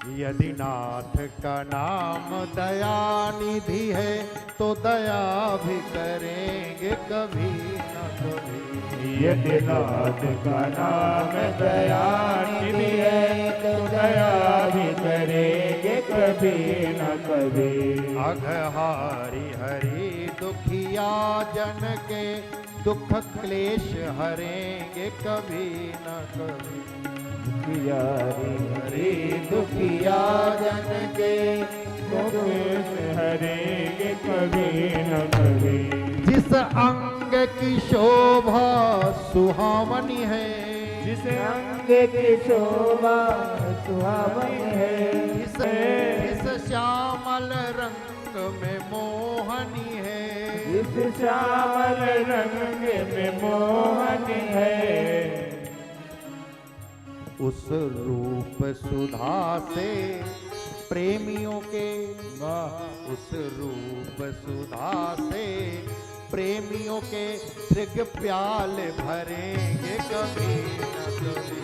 यदि नाथ का नाम दया निधि है तो दया भी करेंगे कभी न कभी। यदि नाथ का नाम दया निधि है तो दया भी करेंगे कभी न कभी। अघहारी हरि दुखिया जन के दुख क्लेश हरेंगे कभी न कभी। हरि दुखिया जन के दुख हरेंगे कभी न कभी। जिस अंग की शोभा सुहावनी है, जिस अंग की शोभा सुहावनी है, जिस श्यामल रंग में मोहनी है, जिस श्यामल रंग में मोहनी है, उस रूप सुधा से प्रेमियों के, उस रूप सुधा से प्रेमियों के दृग प्याल भरेंगे कभी न कभी।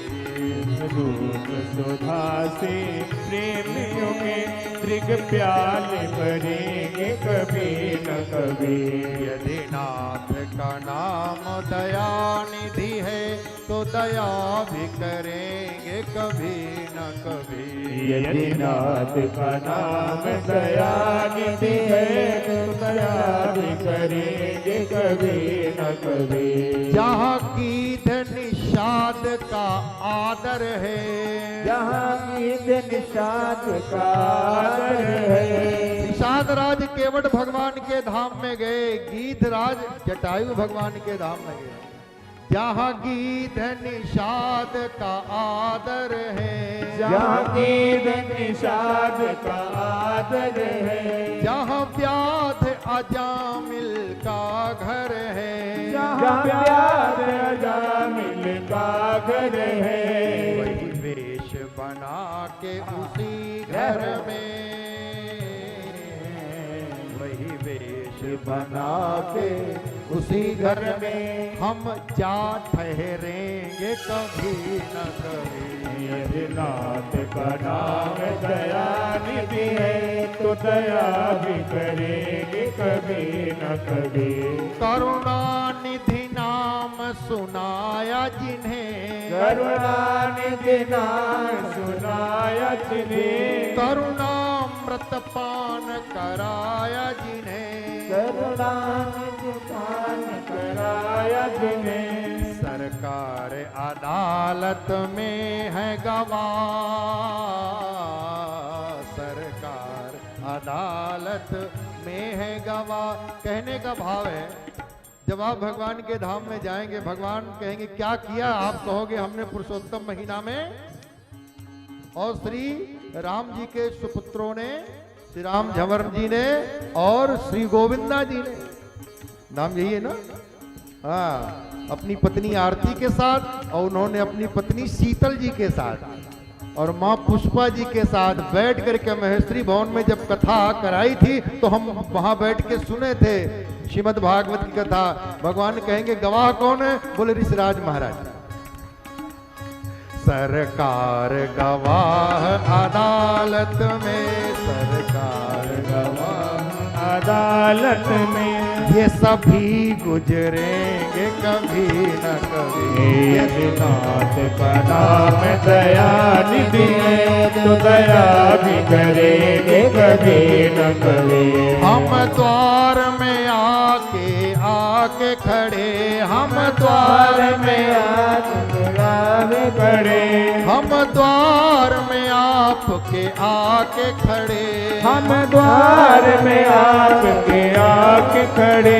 रूप सुधा से प्रेमियों के दृग प्याल भरेंगे कभी न कभी। यदि नाथ का नाम दया निधि है तो दया भी करेंगे कभी न कभी। यदि नाथ का नाम दया निधि है तो दया भी करेंगे कभी न कभी। जहाँ गीत निषाद का आदर है, जहाँ गीत निषाद का आदर है। निषाद राज केवट भगवान के धाम में गए, गीत राज जटायु भगवान के धाम में गए। जहाँ गीत निषाद का आदर है, जहाँ गीत निषाद का आदर है। जहाँ व्याध अजामिल का घर है, जहाँ व्याध अजामिल का घर है। वही वेश बना के उसी घर में, वही वेश बना के उसी घर में हम जा ठहरेंगे कभी न कभी। यदि नाथ का नाम दया निधि है तो दया भी करेंगे कभी न कभी। करुणा निधि नाम सुनाया जिन्हें, करुणा निधि नाम सुनाया जिन्हें, करुणामृत पान कराया जिन्हें, करुणामृत पान कराया जिन्हें। सरकार अदालत में है गवाह, सरकार अदालत में है गवाह। कहने का भाव है, जब आप भगवान के धाम में जाएंगे, भगवान कहेंगे क्या किया? आप कहोगे हमने पुरुषोत्तम महीना में, और श्री राम जी के सुपुत्रों ने, श्री राम झंवर जी ने और श्री गोविंदा जी ने, नाम यही है ना, हाँ, अपनी पत्नी आरती के साथ और उन्होंने अपनी पत्नी शीतल जी के साथ और माँ पुष्पा जी के साथ बैठ करके महेश्वरी भवन में जब कथा कराई थी तो हम वहां बैठ के सुने थे श्रीमद् भागवत की कथा। भगवान कहेंगे गवाह कौन है? बोले ऋषिराज महाराज। सरकार गवाह अदालत में, सरकार गवाह अदालत में, ये सभी गुजरेंगे कभी न कभी। यदि नाथ का नाम दया निधि है तो दया भी करेंगे कभी न कभी। हम द्वार में आके खड़े, हम द्वार में आके खड़े, हम द्वार में आपके आके खड़े, हम द्वार में आपके आके खड़े।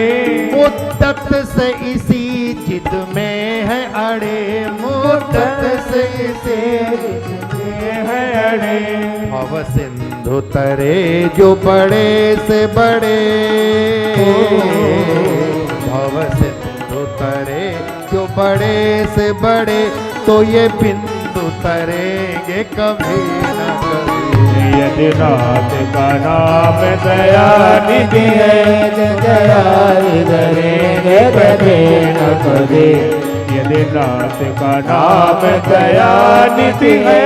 मुद्दत से इसी जिद में है अड़े, मुद्दत से इसी जिद में है अड़े। भव सिंधु तरे जो बड़े से बड़े, भव सिंधु तरे जो बड़े से बड़े, तो ये बिंदु तरेंगे कभी न कभी। यदि नाथ का नाम दया निधि है तो दया करेंगे कभी न कभी। यदि नाथ का नाम दया निधि है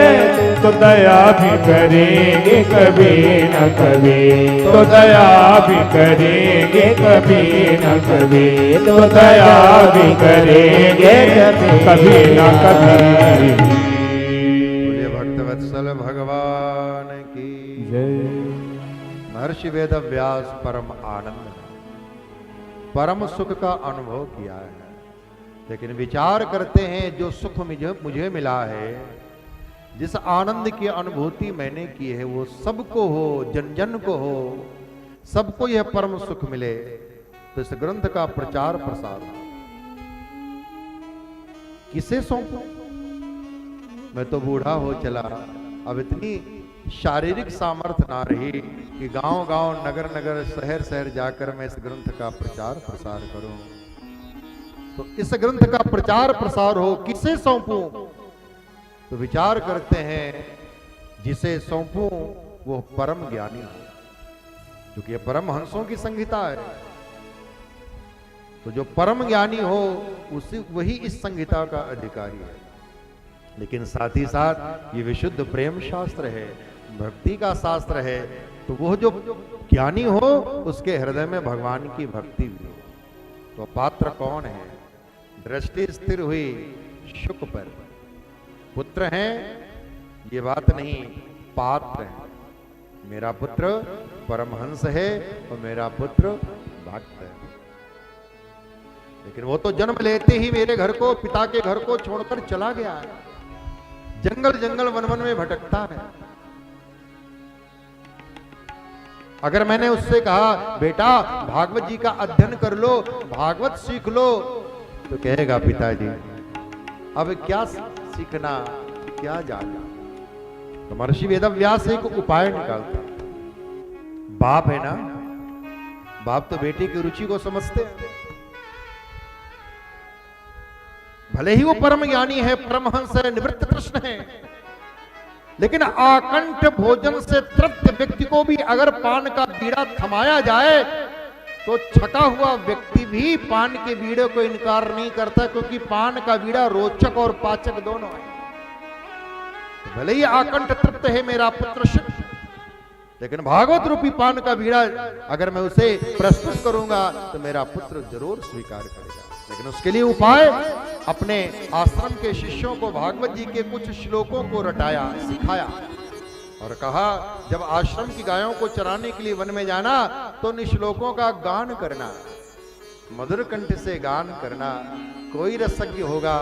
तो दया भी करेंगे कभी न कभी, तो दया भी करेंगे कभी न कभी, तो दया भी करेंगे कभी न कभी। बोलिए भक्तवत्सल भगवान की जय। महर्षि वेद व्यास परम आनंद परम सुख का अनुभव किया है, लेकिन विचार करते हैं जो सुख मुझे मिला है, जिस आनंद की अनुभूति मैंने की है, वो सबको हो, जन जन को हो, सबको यह परम सुख मिले, तो इस ग्रंथ का प्रचार प्रसार किसे सौंपूं? मैं तो बूढ़ा हो चला, अब इतनी शारीरिक सामर्थ्य ना रही कि गांव गांव नगर नगर शहर शहर जाकर मैं इस ग्रंथ का प्रचार प्रसार करूं। तो इस ग्रंथ का प्रचार प्रसार हो, किसे सौंपूं? तो विचार करते हैं जिसे सौंपूं वो परम ज्ञानी हो, क्योंकि ये परम हंसों की संहिता है। तो जो परम ज्ञानी हो वही इस संहिता का अधिकारी है। लेकिन साथ ही साथ ये विशुद्ध प्रेम शास्त्र है, भक्ति का शास्त्र है, तो वो जो ज्ञानी हो उसके हृदय में भगवान की भक्ति भी हो। तो पात्र कौन है? दृष्टि स्थिर हुई शुक पर, पुत्र हैं ये बात नहीं, पात्र है। मेरा पुत्र परमहंस है और मेरा पुत्र भक्त है। लेकिन वो तो जन्म लेते ही मेरे घर को, पिता के घर को छोड़कर चला गया है, जंगल जंगल वन वन में भटकता है। अगर मैंने उससे कहा बेटा भागवत जी का अध्ययन कर लो, भागवत सीख लो, तो कहेगा पिताजी अब क्या सीखना, क्या जाना। तो महर्षि वेदव्यास एक उपाय निकालता। बाप है ना, बाप तो बेटे की रुचि को समझते हैं। भले ही वो परम ज्ञानी है, परमहंस है, निवृत्त कृष्ण है, लेकिन आकंठ भोजन से तृप्त व्यक्ति को भी अगर पान का बीड़ा थमाया जाए तो छका हुआ व्यक्ति भी पान के बीड़े को इनकार नहीं करता, क्योंकि पान का बीड़ा रोचक और पाचक दोनों है। तो भले ही आकंठ तृप्त है मेरा पुत्र शिव, लेकिन भागवत रूपी पान का बीड़ा अगर मैं उसे प्रस्तुत करूंगा तो मेरा पुत्र जरूर स्वीकार करेगा। लेकिन उसके लिए उपाय, अपने आश्रम के शिष्यों को भागवत जी के कुछ श्लोकों को रटाया, सिखाया और कहा जब आश्रम की गायों को चराने के लिए वन में जाना तो उन श्लोकों का गान करना, मधुर कंठ से गान करना। कोई रसज्ञ होगा,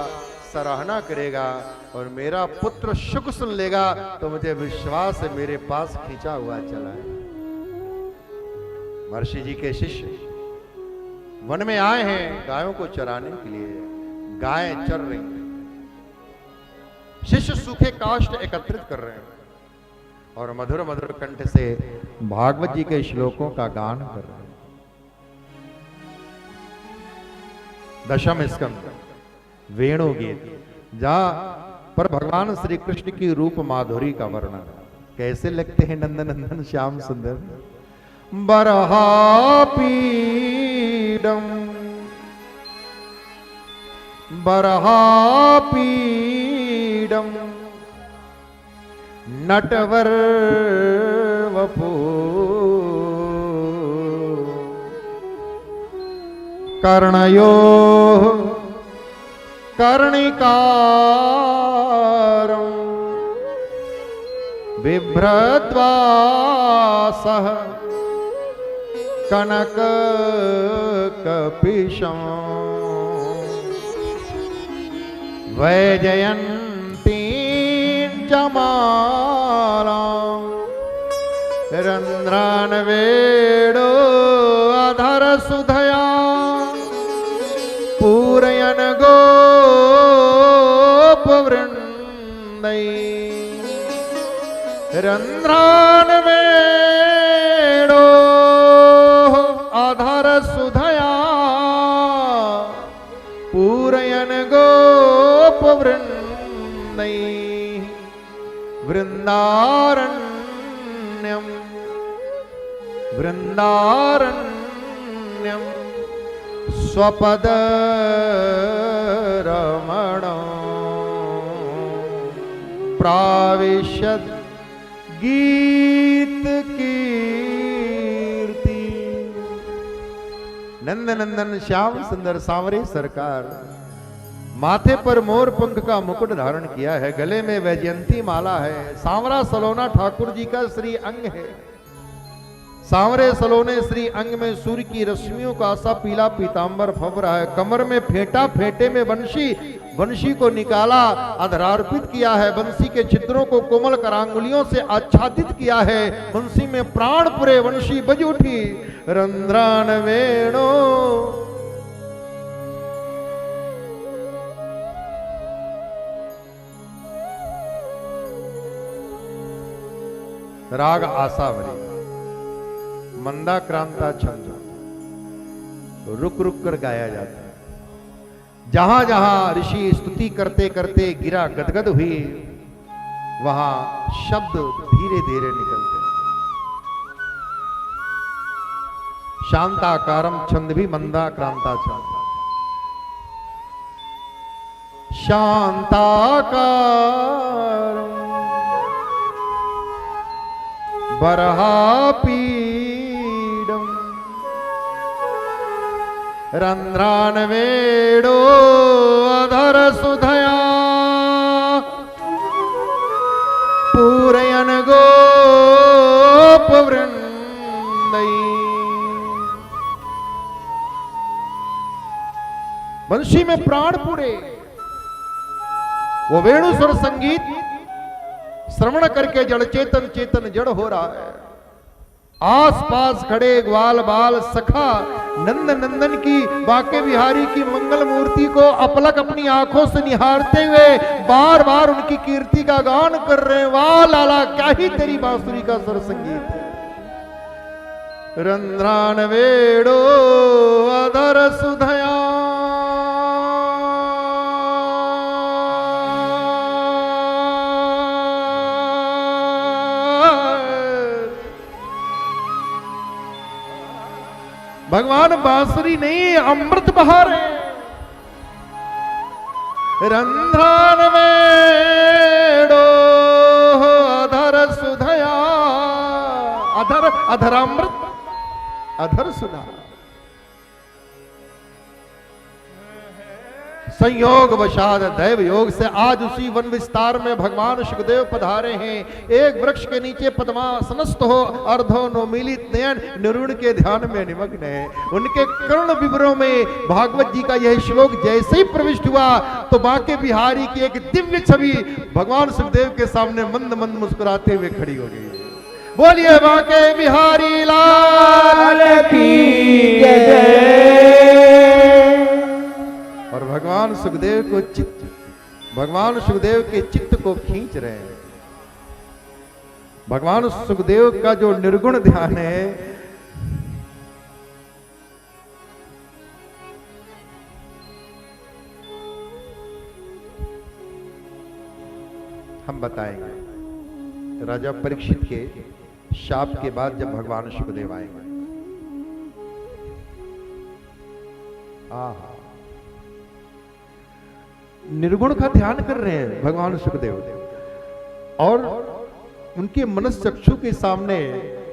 सराहना करेगा और मेरा पुत्र सुख सुन लेगा तो मुझे विश्वास है मेरे पास खींचा हुआ चला है। महर्षि जी के शिष्य वन में आए हैं गायों को चराने के लिए, गायें चर रही हैं, शिष्य सूखे काष्ठ एकत्रित कर रहे हैं और मधुर मधुर कंठ से भागवत जी के श्लोकों का गान कर रहे हैं। दशम स्कंद वेणु गीत, जहां पर भगवान श्री कृष्ण की रूप माधुरी का वर्णन, कैसे लगते हैं नंदन नंदन श्याम सुंदर। बरहापीडम बरहापीडम नटवर वपू कर्णयो कर्णिकारं बिभ्रद्वासः कनक कपिशं वैजयन्तीं जमालां रन्ध्रान् वेणो अधर सुधया पूरयन गोपवृन्दै रन्ध्रान् वेणो अधर सुधया पूरयन गोपवृन्दै वृन्दारण्यं वृन्दारण्यं स्वपद रमण प्राविशद गीत कीर्ति। नंद नंदन श्याम सुंदर सांवरे सरकार माथे पर मोर पंख का मुकुट धारण किया है, गले में वैजयंती माला है। सांवरा सलोना ठाकुर जी का श्री अंग है। सांवरे सलोने श्री अंग में सूर्य की रश्मियों का सा पीला पीतांबर फब रहा है। कमर में फेंटा, फेंटे में बंशी, बंशी को निकाला, अधरार्पित किया है। बंसी के छिद्रों को कोमल करांगुलियों से आच्छादित किया है। बंसी में प्राण पुरे, वंशी बज उठी। रंध्रान वेणो राग आसावरी, मंदा क्रांता छंद रुक रुक कर गाया जाता है। जहां जहां ऋषि स्तुति करते करते गिरा गदगद हुई, वहां शब्द धीरे धीरे निकलते हैं। शांताकारम छंद भी मंदा क्रांता छंद। शांताकारम बरहापीडम रंध्रान वेडो अधर सुधया पूरयन गोप वृंदई। वंशी में प्राण पूरे, वो वेणु स्वर संगीत श्रवण करके जड़ चेतन चेतन जड़ हो रहा है। आसपास खड़े ग्वाल बाल सखा नंद नंदन की, बाके बिहारी की मंगल मूर्ति को अपलक अपनी आंखों से निहारते हुए बार बार उनकी कीर्ति का गान कर रहे हैं। वाह लाला, क्या ही तेरी बांसुरी का स्वर संगीत है। रंध्रान वेड़ो अधर सुधया भगवान बांसुरी नहीं अमृत बहा रहे। रंध्रान वेड़ो अधर सुधया, अधर अधरामृत, अधर सुधा। संयोग वशाद दैव योग से आज उसी वन विस्तार में भगवान सुखदेव पधारे हैं। एक वृक्ष के नीचे पद्मासनस्थ हो, अर्धो नोमिलित नयन निरुण के ध्यान में निमग्न है। उनके कर्ण विवरों में भागवत जी का यह श्लोक जैसे ही प्रविष्ट हुआ तो बांके बिहारी की एक दिव्य छवि भगवान सुखदेव के सामने मंद मंद मुस्कुराते हुए खड़ी हो गई। बोलिए बांके बिहारी लाल की जय। और भगवान सुखदेव के चित्त को खींच रहे हैं। भगवान सुखदेव का जो निर्गुण ध्यान है, हम बताएंगे। राजा परीक्षित के शाप के बाद जब भगवान सुखदेव आएंगे, निर्गुण का ध्यान कर रहे हैं भगवान सुखदेव, और उनके मनस चक्षु के सामने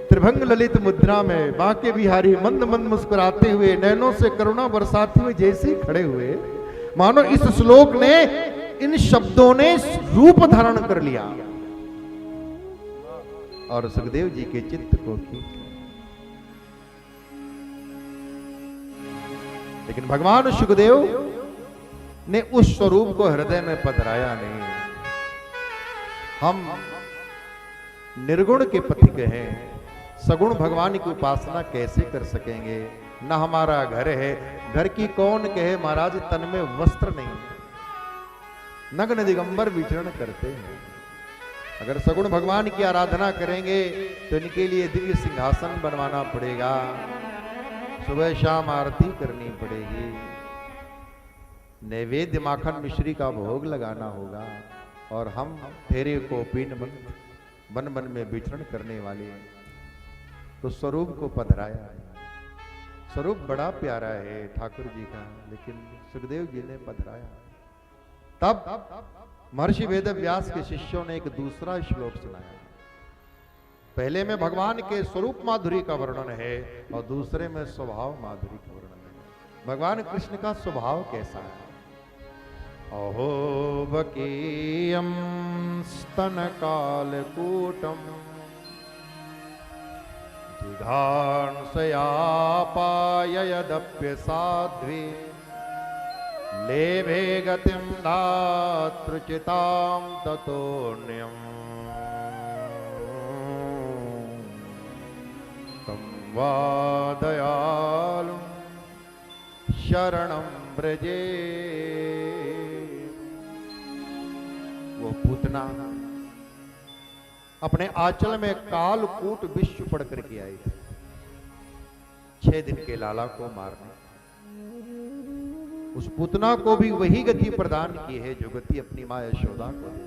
त्रिभंग ललित मुद्रा में बांके बिहारी मंद मंद मुस्कुराते हुए नैनों से करुणा बरसाते हुए जैसे ही खड़े हुए, मानो इस श्लोक ने, इन शब्दों ने रूप धारण कर लिया और सुखदेव जी के चित्त को खींच। लेकिन भगवान सुखदेव ने उस स्वरूप को हृदय में पधराया नहीं। हम निर्गुण के पथिक हैं, सगुण भगवान की उपासना कैसे कर सकेंगे? न हमारा घर है, घर की कौन कहे महाराज तन में वस्त्र नहीं, नग्न दिगंबर विचरण करते हैं। अगर सगुण भगवान की आराधना करेंगे तो इनके लिए दिव्य सिंहासन बनवाना पड़ेगा, सुबह शाम आरती करनी पड़ेगी, नैवेद्य माखन मिश्री का भोग लगाना होगा, और हम फेरे को पीन बन बन में विचरण करने वाले हैं। तो स्वरूप को पधराया है। स्वरूप बड़ा प्यारा है ठाकुर जी का, लेकिन सुखदेव जी ने पधराया। तब महर्षि वेदव्यास के शिष्यों ने एक दूसरा श्लोक सुनाया। पहले में भगवान के स्वरूप माधुरी का वर्णन है और दूसरे में स्वभाव माधुरी का वर्णन है। भगवान कृष्ण का स्वभाव कैसा है? अहो बकीयम स्तन कालकूटम जिघांसयापाययदप्य साध्वी लेभे गतिं दातृचितां ततोऽन्यम् तं वा दयालुं शरणं व्रजे। वो पूतना अपने आंचल में कालकूट विश्व पढ़ करके आई थी 6 दिन के लाला को मारने। उस पूतना को भी वही गति प्रदान की है जो गति अपनी मां यशोदा को दी।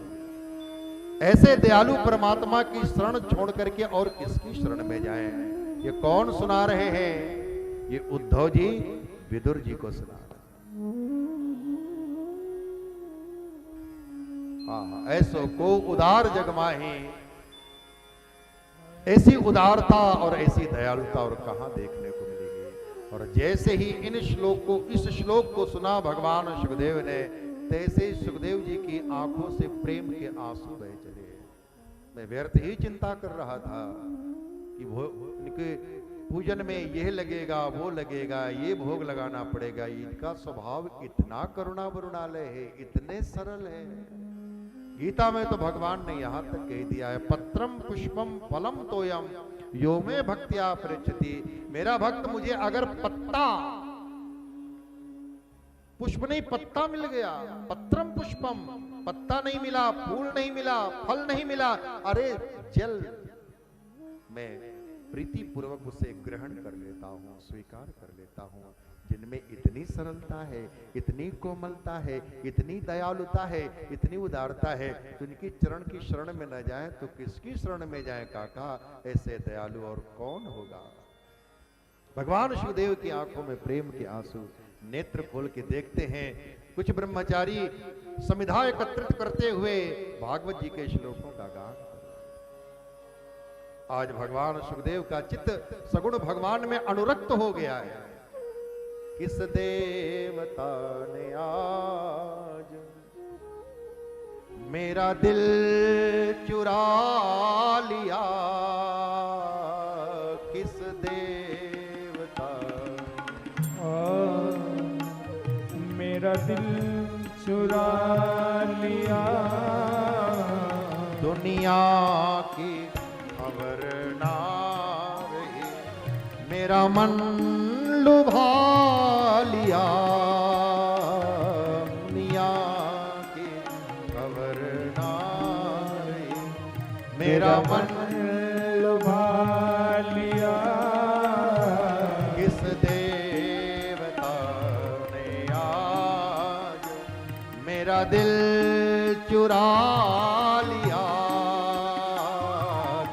ऐसे दयालु परमात्मा की शरण छोड़ करके और किसकी शरण में जाएं? ये कौन सुना रहे हैं? ये उद्धव जी विदुर जी को सुना रहे। हाँ, ऐसो को उदार जग माही। ऐसी उदारता और ऐसी दयालुता और कहां देखने को मिलेगी। और जैसे ही इस श्लोक को सुना भगवान सुखदेव ने, तैसे ही सुखदेव जी की आंखों से प्रेम के आंसू बह चले। मैं व्यर्थ ही चिंता कर रहा था कि इनके पूजन में यह लगेगा, वो लगेगा, ये भोग लगाना पड़ेगा। इनका स्वभाव इतना करुणा वरुणालय है, इतने सरल है। गीता में तो भगवान ने यहां तक कह दिया है, पत्रम पुष्पम फलम तोयम यो में भक्त्या पृच्छति। मेरा भक्त मुझे अगर पत्ता, पुष्प नहीं पत्ता मिल गया, पत्रम पुष्पम, पत्ता नहीं मिला, फूल नहीं मिला, फल नहीं मिला, अरे जल, मैं प्रीति पूर्वक उसे ग्रहण कर लेता हूं, स्वीकार कर लेता हूं। जिनमें इतनी सरलता है, इतनी कोमलता है, इतनी दयालुता है, इतनी उदारता है, तो इनकी चरण की शरण में न जाए तो किसकी शरण में जाए काका? ऐसे दयालु और कौन होगा? भगवान सुखदेव की आंखों में प्रेम के आंसू। नेत्र खोल के देखते हैं, कुछ ब्रह्मचारी समिधा एकत्रित करते हुए भागवत जी के श्लोकों का गान। आज भगवान सुखदेव का चित्त सगुण भगवान में अनुरक्त हो गया है। किस देवता ने आज मेरा दिल चुरा लिया? किस देवता मेरा दिल चुरा लिया? दुनिया की खबर ना रही, मेरा मन लुभा लिया। दुनिया की खबर ना रही, मेरा मन लुभा लिया। किस देवता ने आज मेरा दिल चुरा लिया?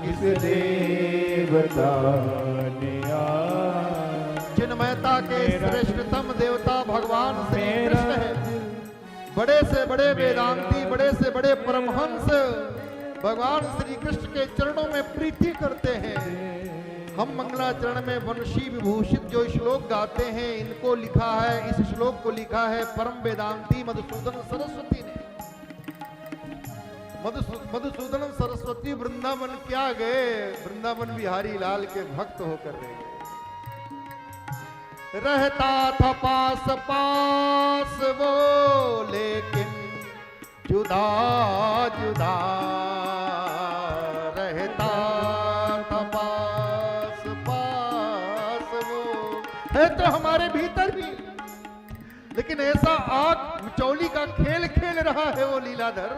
किस देवता ने चिन्मयता के श्रेष्ठतम देवता भगवान श्री कृष्ण है। बड़े से बड़े वेदांती, बड़े से बड़े परमहंस भगवान श्री कृष्ण के चरणों में प्रीति करते हैं। हम मंगलाचरण में वंशी विभूषित जो श्लोक गाते हैं, इनको लिखा है, इस श्लोक को लिखा है परम वेदांती मधुसूदन सरस्वती ने। मधुसूदन सरस्वती वृंदावन क्या गए, वृंदावन बिहारी लाल के भक्त होकर रह गए। रहता था पास पास वो, लेकिन जुदा जुदा रहता था पास पास वो। है तो हमारे भीतर भी, लेकिन ऐसा आग मिचौली का खेल खेल रहा है वो लीलाधर,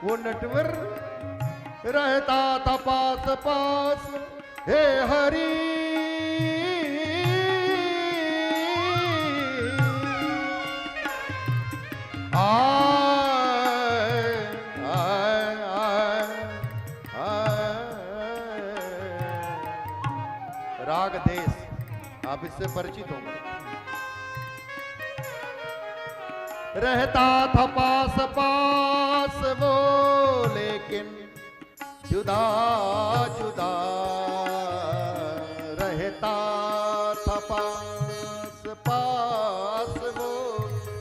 वो नटवर। रहता था पास पास हे हरि, राग देश आप इससे परिचित होंगे। रहता था पास पास वो, लेकिन जुदा जुदा रहता था पास पास वो,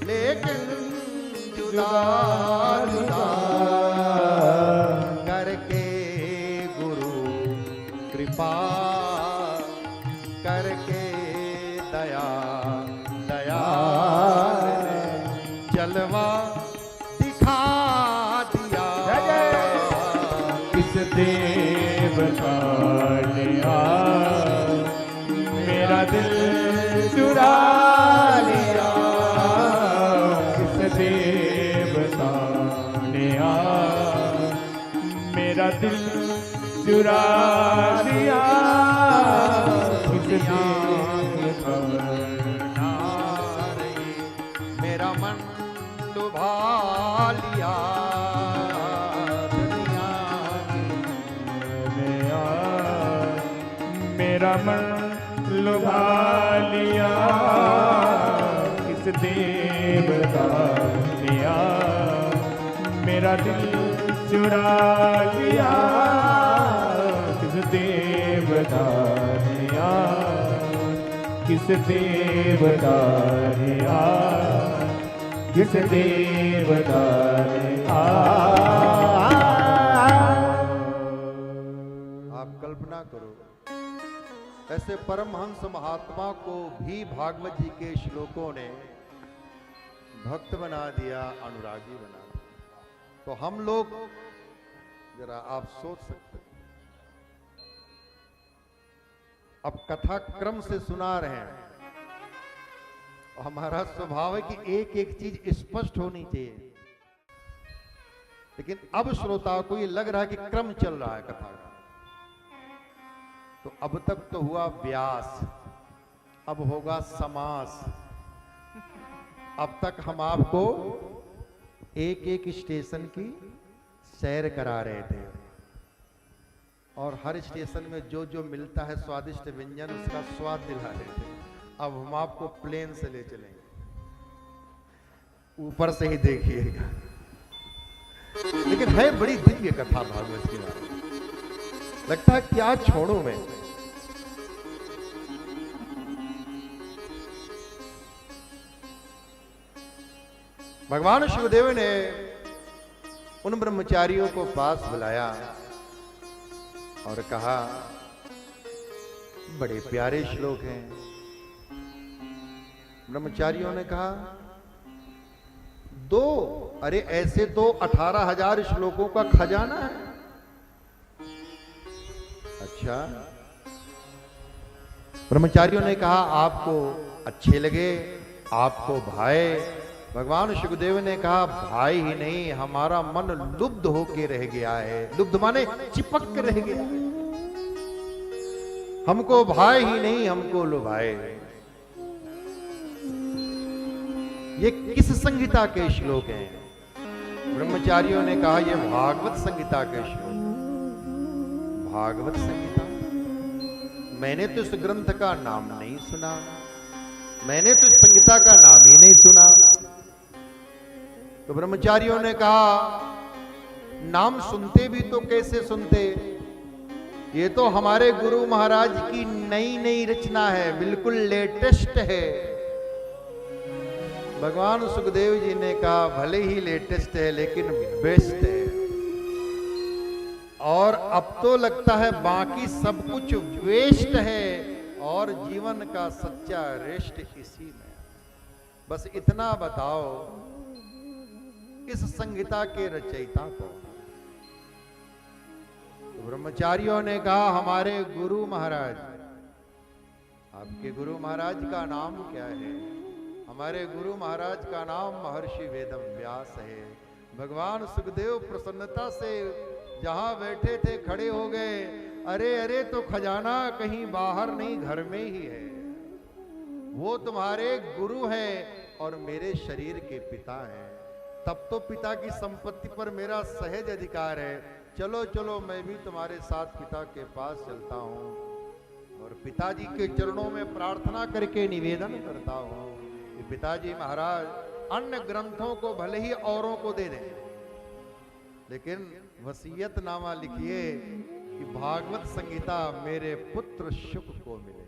लेकिन जुदा जुदा करके गुरु कृपा करके दया दया जलवा दिखा दिया। किस देवता ने मेरा दिल चुरा लिया, किस देवता ने मेरा दिल चुरा लिया, किस देवता मेरा मन लुभा लिया। दुनिया मेरा मन लुभा लिया, किस देवता ने मेरा दिल चुरा लिया, किस देवता ने किस देवता ने किस देवता ने आप कल्पना करो, ऐसे परमहंस महात्मा को भी भागवत जी के श्लोकों ने भक्त बना दिया, अनुरागी बना दिया। तो हम लोग जरा आप सोच सकते हैं, अब कथा क्रम से सुना रहे हैं और हमारा स्वभाव है कि एक एक चीज स्पष्ट होनी चाहिए, लेकिन अब श्रोताओं को ये लग रहा है कि क्रम चल रहा है कथा का। तो अब तक तो हुआ व्यास, अब होगा समास। अब तक हम आपको एक एक स्टेशन की सैर करा रहे थे और हर स्टेशन में जो जो मिलता है स्वादिष्ट व्यंजन उसका स्वाद दिला रहे थे। अब हम आपको प्लेन से ले चलेंगे, ऊपर से ही देखिएगा। लेकिन है बड़ी दिव्य कथा भागवत की बात, लगता है क्या छोड़ू मैं। भगवान शिवदेव ने उन ब्रह्मचारियों को पास बुलाया और कहा, बड़े प्यारे श्लोक हैं। ब्रह्मचारियों ने कहा, दो, अरे ऐसे तो 18,000 श्लोकों का खजाना है। अच्छा, ब्रह्मचारियों ने कहा, आपको अच्छे लगे, आपको भाए। भगवान शिवदेव ने कहा, भाई ही नहीं, हमारा मन लुब्ध होके रह गया है। लुब्ध माने चिपक के रह गया, हमको भाई ही नहीं, हमको लुभाए। ये किस संहिता के श्लोक हैं? ब्रह्मचारियों ने कहा, ये भागवत संहिता के श्लोक। भागवत संहिता? मैंने तो इस ग्रंथ का नाम नहीं सुना, मैंने तो इस संहिता का नाम ही नहीं सुना। तो ब्रह्मचारियों ने कहा, नाम सुनते भी तो कैसे सुनते, ये तो हमारे गुरु महाराज की नई नई रचना है, बिल्कुल लेटेस्ट है। भगवान सुखदेव जी ने कहा, भले ही लेटेस्ट है लेकिन बेस्ट है, और अब तो लगता है बाकी सब कुछ वेस्ट है और जीवन का सच्चा रेस्ट इसी में। बस इतना बताओ इस संहिता के रचयिता को। तो ब्रह्मचारियों ने कहा, हमारे गुरु महाराज। आपके गुरु महाराज का नाम क्या है? हमारे गुरु महाराज का नाम महर्षि वेदम व्यास है। भगवान सुखदेव प्रसन्नता से जहां बैठे थे खड़े हो गए। अरे अरे, तो खजाना कहीं बाहर नहीं, घर में ही है। वो तुम्हारे गुरु हैं और मेरे शरीर के पिता हैं। तब तो पिता की संपत्ति पर मेरा सहज अधिकार है। चलो चलो, मैं भी तुम्हारे साथ पिता के पास चलता हूँ और पिताजी के चरणों में प्रार्थना करके निवेदन करता हूँ कि पिताजी महाराज, अन्य ग्रंथों को भले ही औरों को दे दें, लेकिन वसीयतनामा लिखिए कि भागवत संगीता मेरे पुत्र शुक को मिले।